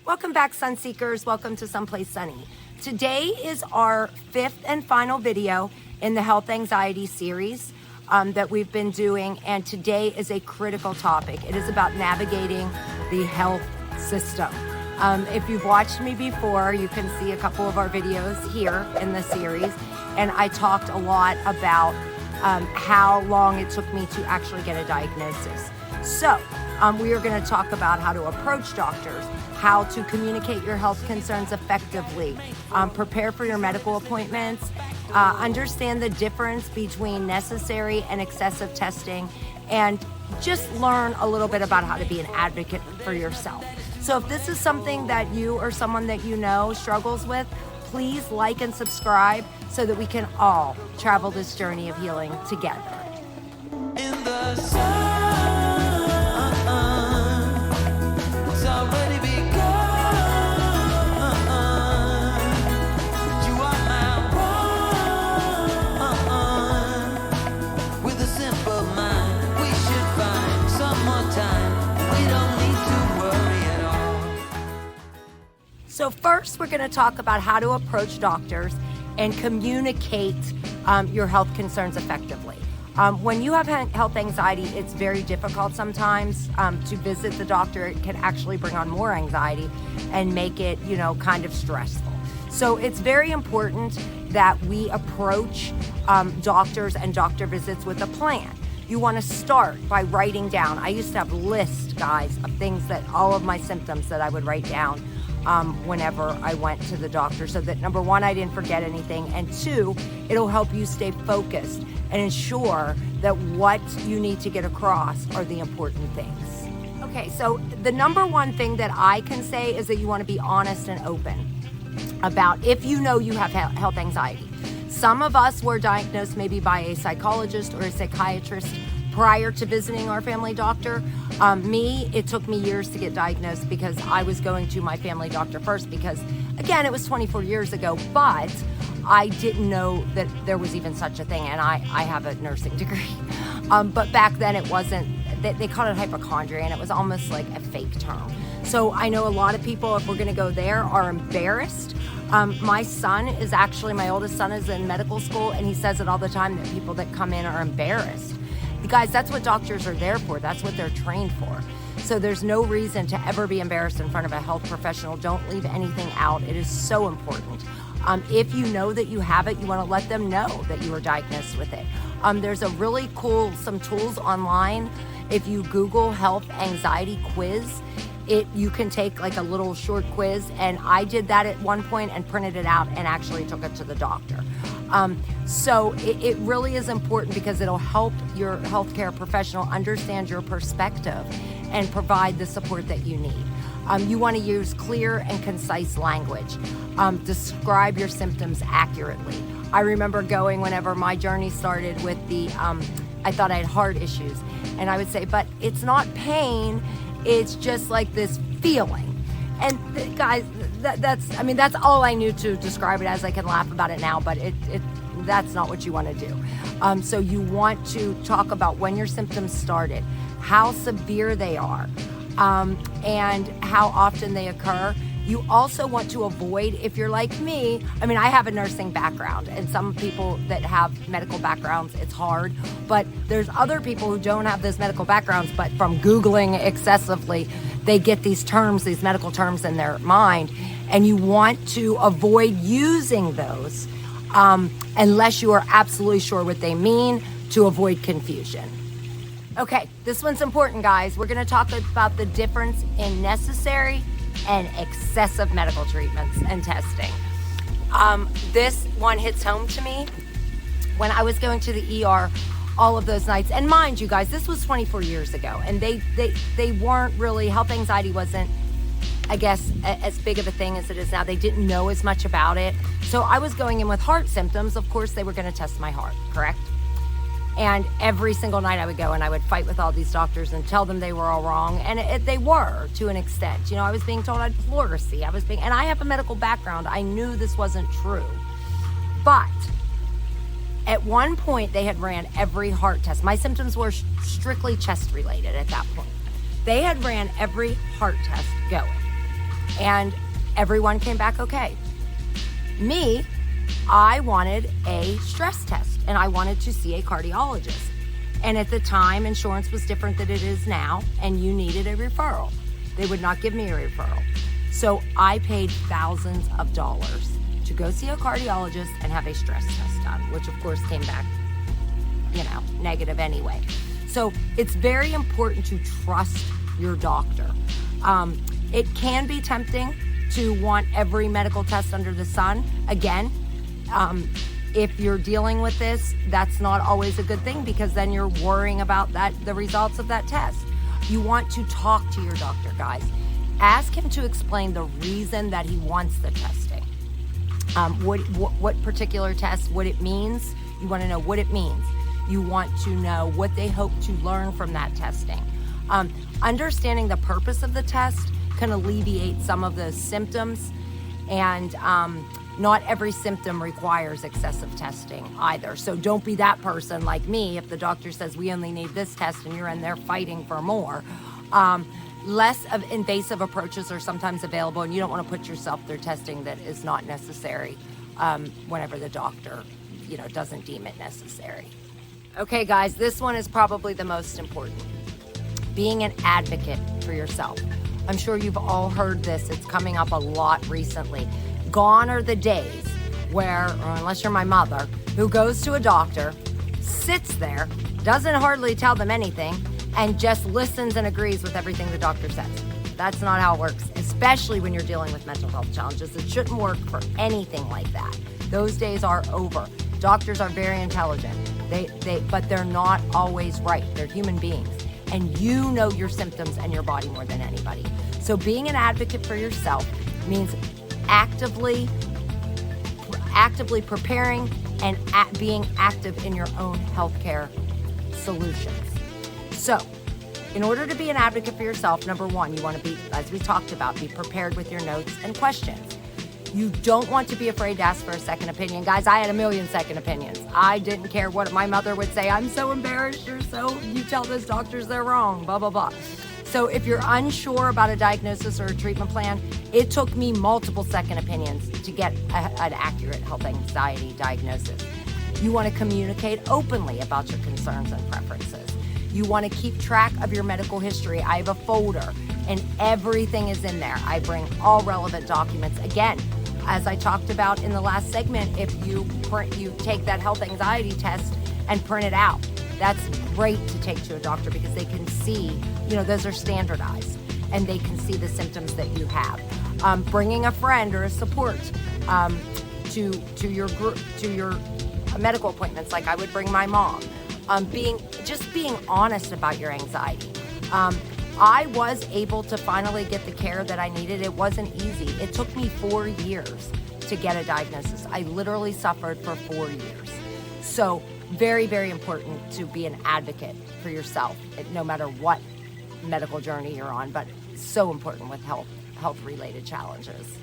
Welcome back, Sun Seekers. Welcome to Someplace Sunny. Today is our 5th and final video in the health anxiety series that we've been doing, and today is a critical topic. It is about navigating the health system. If you've watched me before, you can see a couple of our videos here in the series, and I talked a lot about how long it took me to actually get a diagnosis. So we are going to talk about how to approach doctors, how to communicate your health concerns effectively, prepare for your medical appointments, understand the difference between necessary and excessive testing, and just learn a little bit about how to be an advocate for yourself. So if this is something that you or someone that you know struggles with, please like and subscribe so that we can all travel this journey of healing together. In the sun, it's already begun. You are my one. With a simple mind, we should find some more time. We don't need to worry at all. So first, we're going to talk about how to approach doctors and communicate your health concerns effectively. When you have health anxiety, it's very difficult sometimes to visit the doctor. It can actually bring on more anxiety and make it, kind of stressful. So it's very important that we approach doctors and doctor visits with a plan. You want to start by writing down. I used to have lists, guys, of things that all of my symptoms that I would write down whenever I went to the doctor, so that number one, I didn't forget anything, and two, it'll help you stay focused and ensure that what you need to get across are the important things. Okay, so the number one thing that I can say is that you want to be honest and open about if you know you have health anxiety. Some of us were diagnosed maybe by a psychologist or a psychiatrist prior to visiting our family doctor. It took me years to get diagnosed because I was going to my family doctor first because, again, it was 24 years ago, but I didn't know that there was even such a thing, and I have a nursing degree. But back then it wasn't, they called it hypochondria, and it was almost like a fake term. So I know a lot of people, if we're gonna go there, are embarrassed. My oldest son is in medical school, and he says it all the time that people that come in are embarrassed. Guys, that's what doctors are there for. That's what they're trained for. So there's no reason to ever be embarrassed in front of a health professional. Don't leave anything out. It is so important. If you know that you have it, you want to let them know that you were diagnosed with it. There's a really cool, some tools online. If you Google health anxiety quiz, you can take like a little short quiz, and I did that at one point and printed it out and actually took it to the doctor. So it really is important because it'll help your healthcare professional understand your perspective and provide the support that you need. You want to use clear and concise language. Describe your symptoms accurately. I remember going whenever my journey started with I thought I had heart issues, and I would say, but it's not pain, it's just like this feeling. And guys, that's all I knew to describe it as. I can laugh about it now, but that's not what you want to do. So you want to talk about when your symptoms started, how severe they are, and how often they occur. You also want to avoid, if you're like me, I have a nursing background, and some people that have medical backgrounds, it's hard, but there's other people who don't have those medical backgrounds, but from Googling excessively, they get these medical terms in their mind, and you want to avoid using those unless you are absolutely sure what they mean, to avoid confusion. Okay, this one's important, guys. We're going to talk about the difference in necessary and excessive medical treatments and testing. This one hits home to me. When I was going to the ER all of those nights, and mind you guys, this was 24 years ago, and they weren't really, health anxiety wasn't, I guess, as big of a thing as it is now. They didn't know as much about it. So I was going in with heart symptoms. Of course, they were going to test my heart, correct? And every single night I would go and I would fight with all these doctors and tell them they were all wrong. And they were, to an extent. I was being told I had pleurisy. And I have a medical background. I knew this wasn't true. But at one point, they had ran every heart test. My symptoms were strictly chest related at that point. They had ran every heart test going. and everyone came back okay. Me, I wanted a stress test, and I wanted to see a cardiologist. And at the time, insurance was different than it is now, and you needed a referral. They would not give me a referral. So I paid thousands of dollars to go see a cardiologist and have a stress test done, which of course came back, negative anyway. So it's very important to trust your doctor. It can be tempting to want every medical test under the sun. Again, if you're dealing with this, that's not always a good thing, because then you're worrying about the results of that test. You want to talk to your doctor, guys. Ask him to explain the reason that he wants the testing. What particular test, what it means. You want to know what it means. You want to know what they hope to learn from that testing. Understanding the purpose of the test can alleviate some of the symptoms, and not every symptom requires excessive testing either. So don't be that person like me. If the doctor says we only need this test and you're in there fighting for more, less of invasive approaches are sometimes available, and you don't want to put yourself through testing that is not necessary whenever the doctor doesn't deem it necessary. Okay guys, this one is probably the most important. Being an advocate for yourself. I'm sure you've all heard this. It's coming up a lot recently. Gone are the days where, or unless you're my mother, who goes to a doctor, sits there, doesn't hardly tell them anything, and just listens and agrees with everything the doctor says. That's not how it works, especially when you're dealing with mental health challenges. It shouldn't work for anything like that. Those days are over. Doctors are very intelligent, but they're not always right. They're human beings, and you know your symptoms and your body more than anybody. So being an advocate for yourself means actively preparing and being active in your own healthcare solutions. So, in order to be an advocate for yourself, number one, you want to be, as we talked about, be prepared with your notes and questions. You don't want to be afraid to ask for a second opinion. Guys, I had a million second opinions. I didn't care what my mother would say. I'm so embarrassed. You tell those doctors they're wrong, blah, blah, blah. So if you're unsure about a diagnosis or a treatment plan, it took me multiple second opinions to get an accurate health anxiety diagnosis. You want to communicate openly about your concerns and preferences. You want to keep track of your medical history. I have a folder and everything is in there. I bring all relevant documents. Again, as I talked about in the last segment, if you take that health anxiety test and print it out, that's great to take to a doctor, because they can see, those are standardized and they can see the symptoms that you have. Bringing a friend or a support to your medical appointments, like I would bring my mom. Being honest about your anxiety. I was able to finally get the care that I needed. It wasn't easy. It took me 4 years to get a diagnosis. I literally suffered for 4 years. So very, very important to be an advocate for yourself, no matter what medical journey you're on, but so important with health-related challenges.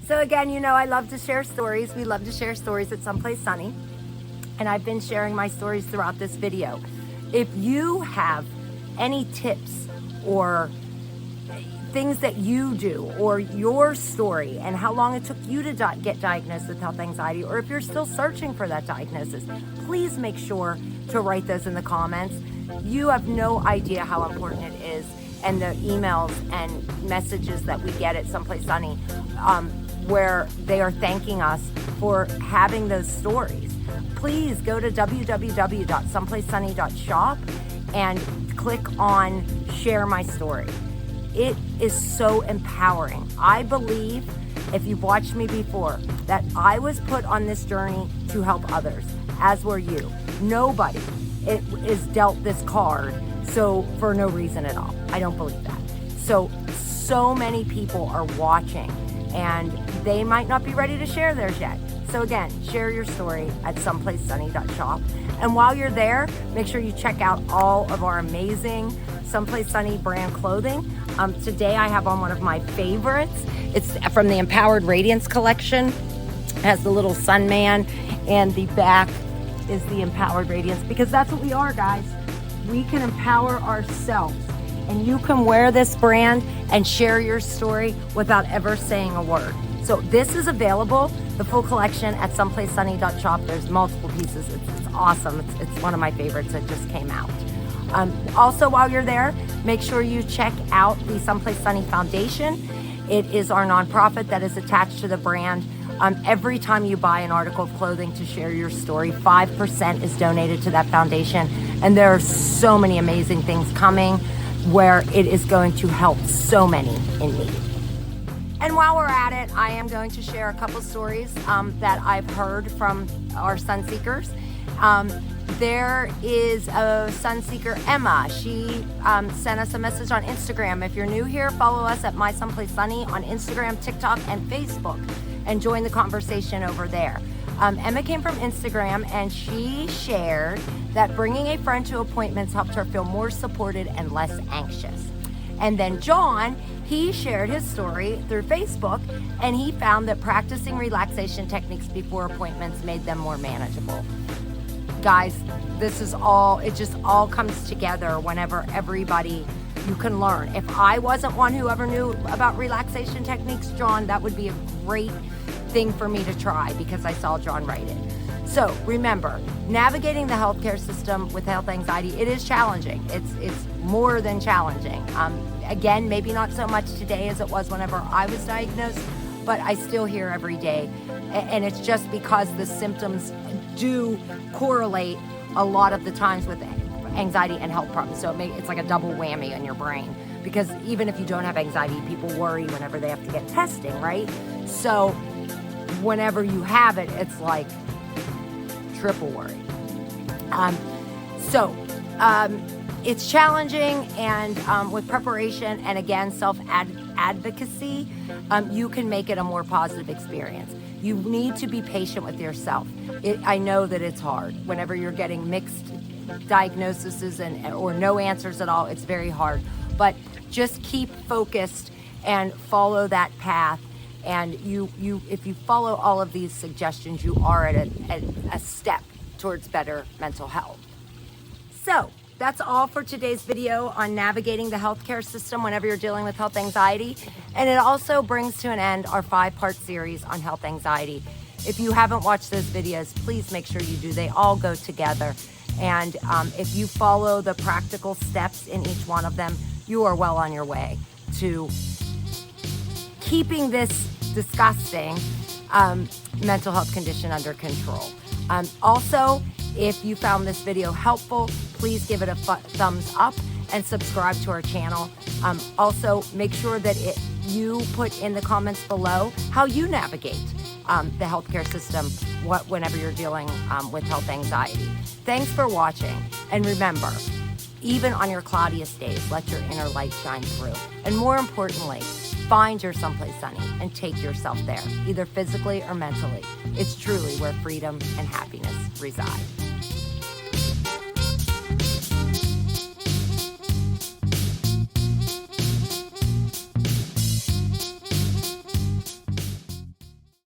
So again, I love to share stories. We love to share stories at Someplace Sunny, and I've been sharing my stories throughout this video. If you have any tips or things that you do, or your story and how long it took you to get diagnosed with health anxiety, or if you're still searching for that diagnosis, please make sure to write those in the comments. You have no idea how important it is, and the emails and messages that we get at Someplace Sunny, where they are thanking us for having those stories. Please go to www.someplacesunny.shop and click on Share My Story. It is so empowering. I believe, if you've watched me before, that I was put on this journey to help others, as were you. Nobody is dealt this card for no reason at all. I don't believe that. So many people are watching, and they might not be ready to share theirs yet. So again, share your story at someplacesunny.shop. And while you're there, make sure you check out all of our amazing Someplace Sunny brand clothing. Today I have on one of my favorites. It's from the Empowered Radiance collection. It has the little sun man, and the back is the Empowered Radiance, because that's what we are, guys. We can empower ourselves and you can wear this brand and share your story without ever saying a word. So this is available, the full collection, at someplacesunny.shop. There's multiple pieces. It's awesome. It's one of my favorites that just came out. Also, while you're there, make sure you check out the Someplace Sunny Foundation. It is our nonprofit that is attached to the brand. Every time you buy an article of clothing to share your story, 5% is donated to that foundation. And there are so many amazing things coming where it is going to help so many in need. And while we're at it, I am going to share a couple stories that I've heard from our Sunseekers. There is a Sunseeker, Emma. She sent us a message on Instagram. If you're new here, follow us at My Someplace Sunny on Instagram, TikTok, and Facebook, and join the conversation over there. Emma came from Instagram, and she shared that bringing a friend to appointments helped her feel more supported and less anxious. And then John, he shared his story through Facebook, and he found that practicing relaxation techniques before appointments made them more manageable. Guys, this is all, it just all comes together whenever everybody, you can learn. If I wasn't one who ever knew about relaxation techniques, John, that would be a great thing for me to try because I saw John write it. So remember, navigating the healthcare system with health anxiety, it is challenging. It's more than challenging. Again, maybe not so much today as it was whenever I was diagnosed, but I still hear every day. And it's just because the symptoms do correlate a lot of the times with anxiety and health problems. So it's like a double whammy on your brain, because even if you don't have anxiety, people worry whenever they have to get testing, right? So whenever you have it, it's like triple worry. It's challenging, and with preparation and again self-advocacy, you can make it a more positive experience. You need to be patient with yourself. I know that it's hard whenever you're getting mixed diagnoses or no answers at all. It's very hard, but just keep focused and follow that path. And if you follow all of these suggestions, you are at a step towards better mental health. So that's all for today's video on navigating the healthcare system whenever you're dealing with health anxiety. And it also brings to an end our 5-part series on health anxiety. If you haven't watched those videos, please make sure you do. They all go together. And if you follow the practical steps in each one of them, you are well on your way to keeping this disgusting mental health condition under control. Also, if you found this video helpful, please give it a thumbs up and subscribe to our channel. Also, make sure that you put in the comments below how you navigate the healthcare system whenever you're dealing with health anxiety. Thanks for watching. And remember, even on your cloudiest days, let your inner light shine through. And more importantly, find your someplace sunny and take yourself there, either physically or mentally. It's truly where freedom and happiness reside.